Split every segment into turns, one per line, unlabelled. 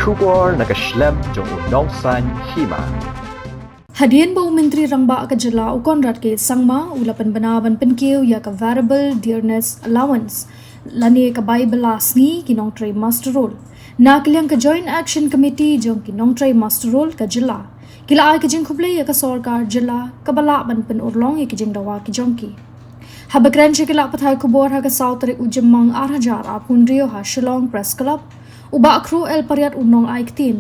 Shubor nakaslem jong unongsan hima.
Hadian bau Menteri Rangba ke Jela ukon rat ke sangma ulapan benaban penkiu ya ke variable dearness allowance lani ke bai belas ni kinong tray master roll nak liang ke joint action committee jong kinong tray master roll ke Jela kila ai ke jing khuble ya ke sarkar Jela ke bala ban pen urlong ya ke jing dawa ki jongki habakran chikila pathai kubor ha ke south re ujemmang arhajar apun rio ha Shillong Press Club uba akru el pariat unong aik tin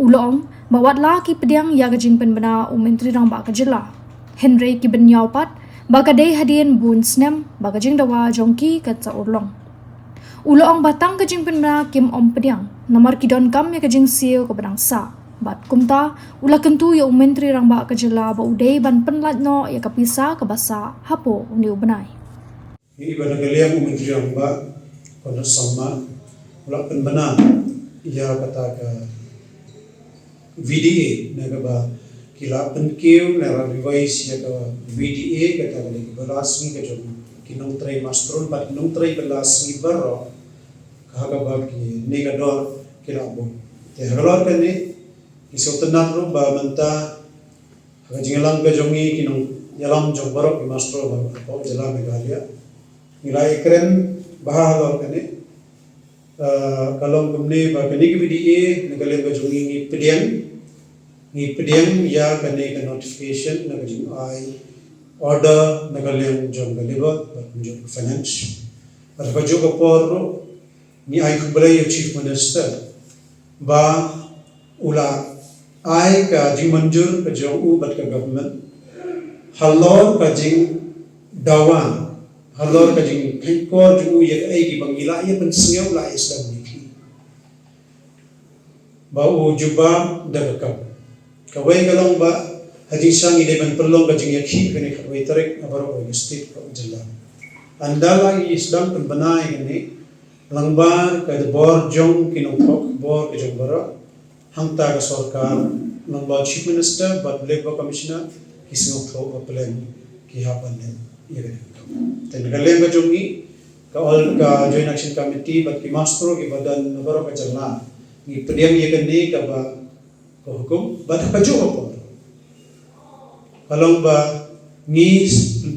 ulong bawat la ki pediang ya gajing penbena Menteri Rangba ke Jela Henry ki benyau pat bagade hadian bun snem bagajing dawa jongki ke ca urlong ulong batang gajing penbena kim om pediang namar ki don kam ya gajing siu ke bedang sa bat kumta ula kentu ya Menteri Rangba ke Jela ba udai ban penlat no ya kapisa ke basa hapo uniu benai
ini pada kalian Menteri Rangba pada sama ula penbena ya kata ke VDA nagaba kila penkiu na revise ya ka VDA kata kali balas ni ka jom kinong tray master but kinong tray balas ni baro kahagaba ki negador kila bo te hagalor kan ni iso tenan ro ba manta haga jingalang ka jongi kinong yalam jong baro ki master ba ko jela megalia nilai keren bahalor kan ni kalau kemne ba kini VDA negale ba jongi ni pediang ya kene ke notification na kajing ai order na kaleng jong galiba but jong finance at kajo ko por ni ai kubalay chief minister ba ula ai ka jing manjur ka jong u bat ka government halor ka jing dawan halor ka jing kor ju ya ai ki bangila ya pensiyo la islam ni ba u juba daga kawai galong ba hadis sang ide ban perlong ka jing yakhi kene kawai tarik abaro o state ko jilla andala islam pen banai kene langba ka de bor jong kinong thok bor ke jong bara hangta ka sarkar langba chief minister but labor commissioner kisno thok plan ki hapan ne yere ten galem ka jongi ka all ka joint action committee but ki master ki badan abaro ka jalla ni pediam ye kene ka ba ko hukum bat kaju ko kalong ba ni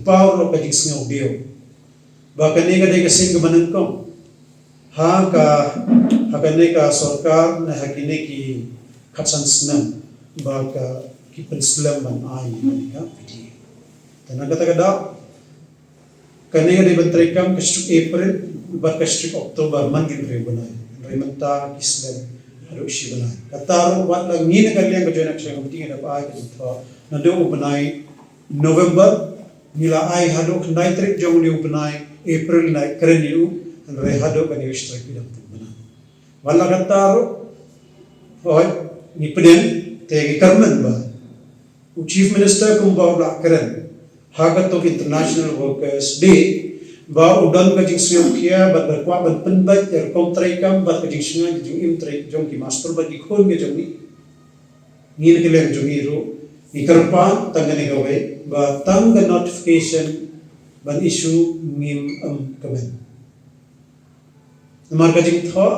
power lo ka jing bio ba kane ka de kasing manan ko ha kane ka sarkar na hakine ki khatsan snam ba ka ki penslam ban ai ka pidi tanaga tagada kane ka de bantrai kam ka April ba ka October man gin re banai remanta kislam halo shi banai kataro wat lang ni na kalian ka join action committee na pa ay ka na do banai November nila ay hado knai trip jong ni banai April na kren yu and re hado ka ni strike bilang banai wala kataro hoy ni peden te karman ba u chief minister kum ba la kren hagat of international workers day ba udan ka jing siyong kia bat berkwa bat penbat er kontrai kam bat ka jing singa jing im trai jong ki master bat di khon ge jong ni na kelem jong iro ni karpa tangane gawe ba tang the notification ban issue ngim kamen namar ka jing tho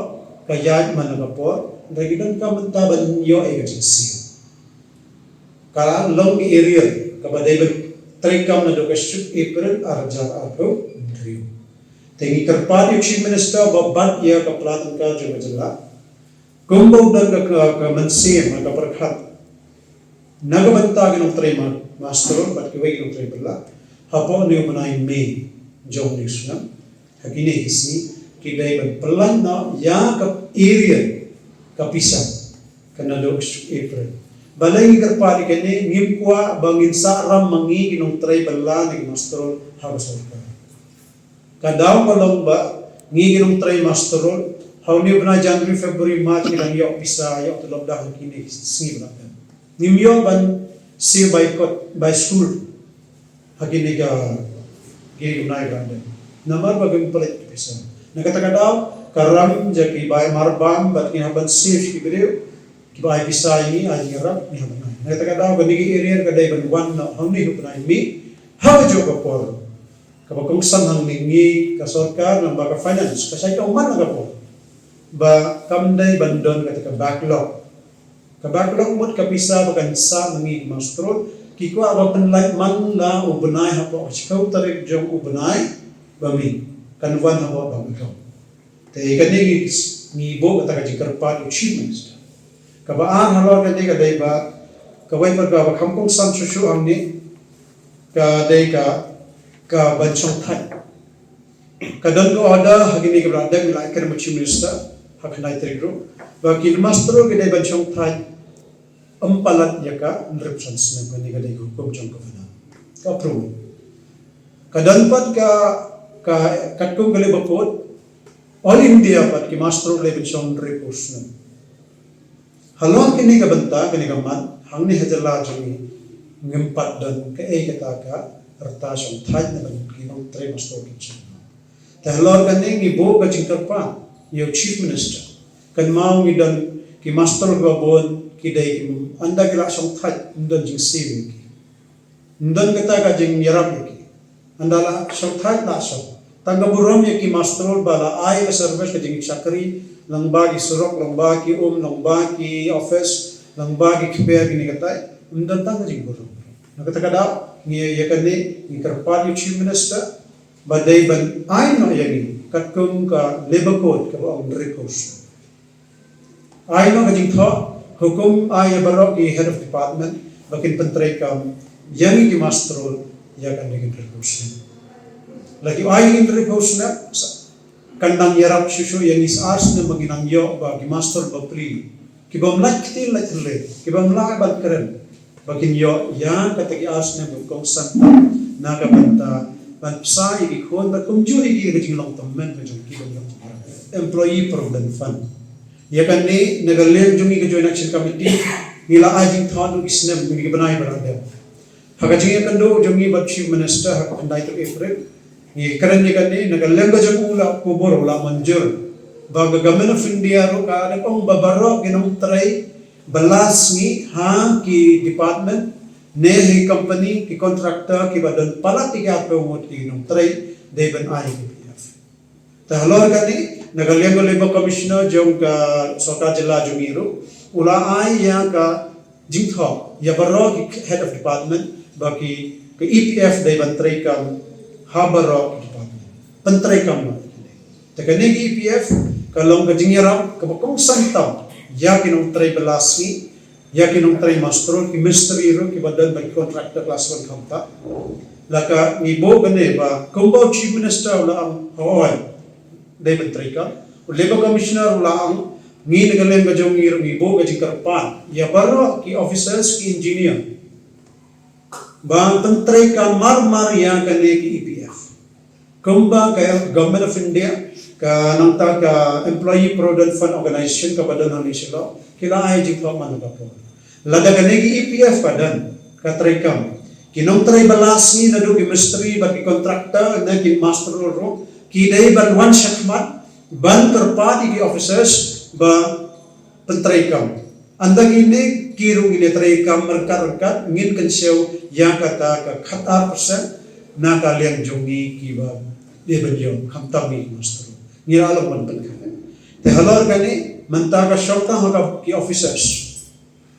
ka yad man ka por regidan ka manta ban yo e ka jing siyo kala long area ka ba dai ban trai kam na do ka shuk April arjar apo tengi kerpadi chief minister babat ya ka pelatan ka jo jela kumbau dan ka mensim ka perkhat nagabanta ginong trema master bat ki wei ginong trema hapo ni manai me jong ni suna hakine hisni ki dai ban pelan na ya ka area ka pisa kana do April balai kerpadi kene ngim kwa bangin sa ram mangi ginong trema ni master habas kadaw palong ba ngiginong trimester hawni bna January February March nilang yo pisa yo tulog dahon kini singi bna nimyo ban si by school hakini ka gigi unay grande namar bagay palit pisa nakatakadaw karam jaki by marbam bat kinaban safe ki video ki by pisa ini ay ngarap ni haban nakatakadaw ganigi area kaday ban one hawni bna mi hawa jo ka por kapag kung saan ang ningi ka sarkar ng baka finance kasi ikaw man nga po ba kamday bandon ketika backlog mut kapisa bakan sa mangi mastrol kiko aba penlait man la ubnai hapo chikau tarik jong ubnai bami kanwan hapo bangko te kani ni bo kata jikarpa achievements kabaan halor kani kadai ba kawai par ba kampung san susu amni ka dai ka bancong thai kadang ko ada hagini ke berada milai ker macam minister hak nai terigro bagi master ke dai bancong thai empalat yaka represents ne kani hukum jong ko fana ka pro kadang pat ka katkum gale bapot all India pat ki master le bancong repos ne halon kini ka banta kini ka man hangni hajala jongi ngempat dan ke kata ka rta song thai ne ban kinong tre master kitchen Tahlor kani ni bo ka jingkarpa yo chief minister kan mau ni dan ki master ko bon ki dai ki anda kila song thai ndan jing sewi ki ndan kata ka jing yarap ki andala song thai la so tangga burom ye ki master bala ai ka service ka jing chakri langba ki surok langba ki langba ki office langba ki kper ni kata ndan tangga jing burom nakata kada ni ye kani ni karpa yo chief minister badai ban ai no yagi katkum ka labor code ka on recourse ai no kajing tho hukum ai barok ki head of department bakin pentrai kam yangi ki masterol ya kan digin recourse lagi ai in recourse na kandang yarap susu yang is ars na maginang yo ba ki master bapri ki bam lakti latle ki bam la ban keren bakin yo ya katagi ars na bukong santa na ka banta ban psa igi khon ba kumju igi igi long tammen ba jong ki long employee provident fund ya kan ni nagalem jong igi joint action committee nila ajing thon igi snem igi banai barade hagajing kan do jong igi chief minister hak pandai to april ni karan ni kan ni nagalem ga jong ula kubor ula manjur ba government of india ro ka ne pong babaro ginong tray balas ni ha ki department ne hi company ki contractor ki badan pala tiga pe umot ki nung tray deban ai PF tahlor kani nagalem labor commissioner jong ka sota jilla jumiro ula ai ya ka jingtho ya baro ki head of department baki ke EPF deban tray kam habaro department pentray kam te kani ki EPF kalong ka jingiram ka bakong santam ya ki nung tray balasni ya kinong tray master ki mystery ro ki badan ba contractor class 1 kamta laka ni bo gane ba kumbo chief minister la ang hoy David Trika labor commissioner la ang ngi nagalem ga jong ni bo ga jikarpan ya baro ki officers ki engineer ba tang tray ka mar ya kane ki EPF kumba ka government of India ka nang ta ka employee provident fund organization ka badan ng nisilo kila ay jikto man ka po lada kanegi EPF padan ka trekam kinong tray balas ni nadu ki mystery bagi contractor na ki master ro ki dai ban one shakman ban terpadi ki officers ba pentrekam andang ini kirung ini trekam merkat ngin kensew yang kata ka khatar persen na kalian jongi ki ba de banjong hamtami master ngira alam man ban te halor kani manta ka shokta ha ki officers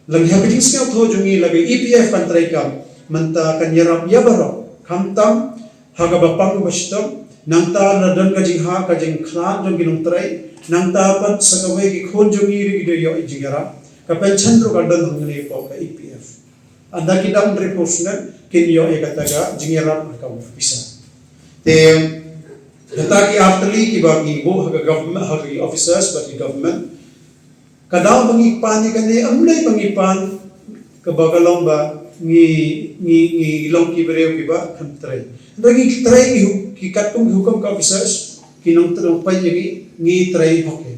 lagi hapijing skill tho jungi lagi EPF pantrai kam manta kan yarap yabaro khamtam haga bapang bastam nangta nadan ka jingha ka jing khlan jong ginung trai nangta pat sakawai ki khon jungi ri gido yo jingara ka pension ro gadan ngene ko ka EPF anda kidam reposna kin yo ekataga jingara ka officer te Dataki aftali ki bagi bo haga government haga officers but government kadang pangipani kani amlay pangipan kabagalong ba ni long ki bereu ki ba kantray dagi tray ki katong hukum ka officers kinong tanong pa ni tray hoke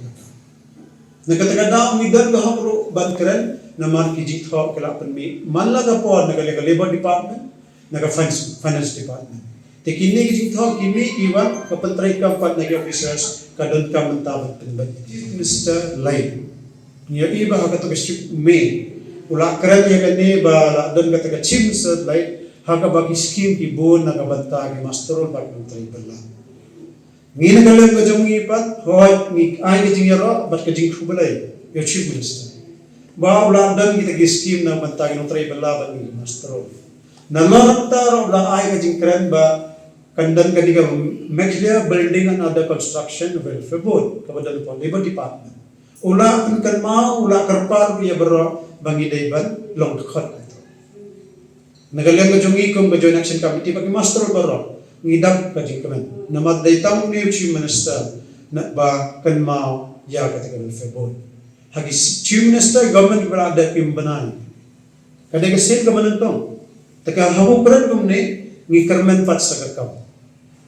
nakatagada mi dan ga hapro bankran naman ki jitho kala panmi manlaga po nagalega labor department naga finance department te kini ki jitho kimi iwan kapantray ka pat nagi officers kadon ka mantabang pinbad Mr. Lai niya iba haga to chief me ula kran ya kani ba don ka taga chief Mr. Lai haga bagi scheme ki bon nagabanta ki masterol ba ng tribal Ngi na galang ka jong ipat, hoy ngi ay ka jingyaro, bat ka jing kubalay, your chief minister. Ba ulang dan kita gi scheme na bantagi no tribal laban ngi mastro. Na marantaro ulang ay ka jing kren ba kandan ka diga Mexlia building and other construction welfare board kabadan po labor department. Ula kan ma ula karpar ya bero bangi daiban long khot. Nagalang ka jong ikom ka joint action committee pag mastro bero. Ngidap ka jing kaman na magdaytang ni chief minister na ba kan mao ya ka tagal febon hagi chief minister government bala ada pimbanan kada ka state government tong taka hawo pran kumne ngi karmen pat sa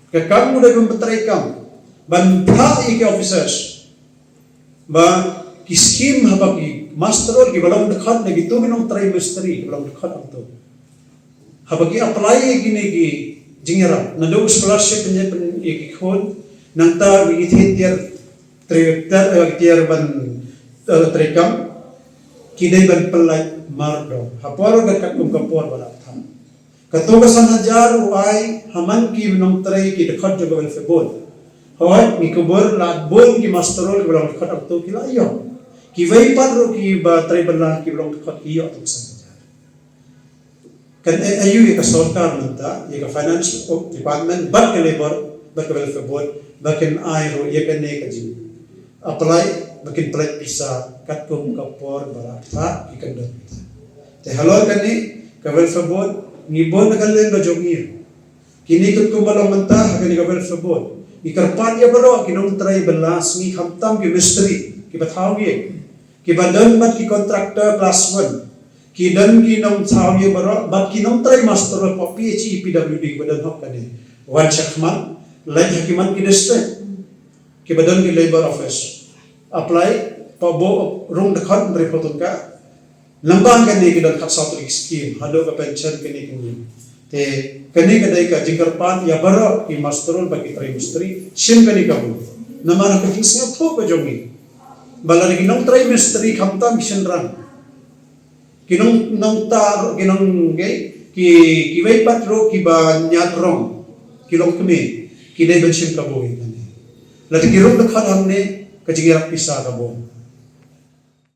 kakam mo dai betray kam ban tha ik officers ba ki scheme haba ki master ki balang dekhat na gitu minong trimester ki balang dekhat ang to haba ki apply gini ki jingira na do scholarship nya pen ikhon nang ta bi tier tier ban trekam kidai ban pelai mardo hapor ga kat kum kapor bala tham katoga sanhajar uai haman ki nong trai ki dekat jo bal febon hoy mi kubur lat bon ki masterol ki bala dekat ab to kila yo ki vai padro ki ba trai bala ki bala dekat iyo to sanhajar kan ayu ka sarkar nanta ka finance department bat ka labor bat ka welfare board bakin airo kan ne ka jin apply bakin plate pisa kat kum kapor barata ikandot te halor kan ni ka welfare board ngibon na kalen ba jongir kini kat kum balang manta ka ni ka welfare board ikarpan ya baro kinong try balas ni hamtam ki mystery ki bathaw ye ki badan mat ki contractor class 1 kidan kinong thawi baro bat kinong try master pa PhD PWD badan hok kani wan shakman lai hakiman ki district ki badan ki labor office apply pa bo rung dakhat repotun ka lamban kani kidan khat satrik scheme halo ka pension kani kini te kani kadai ka jingkarpan ya baro ki master ba ki trimestry sim kani ka bu namara ka kisnya tho ka jongi balari kinong trimestry khamta mission run kinong nong tar kinong gay ki vai patro ki ba nyatrong kilong kami ki dai bensin ka boy kani lati kirong dakhat hamne ka jingirak pisa ka bo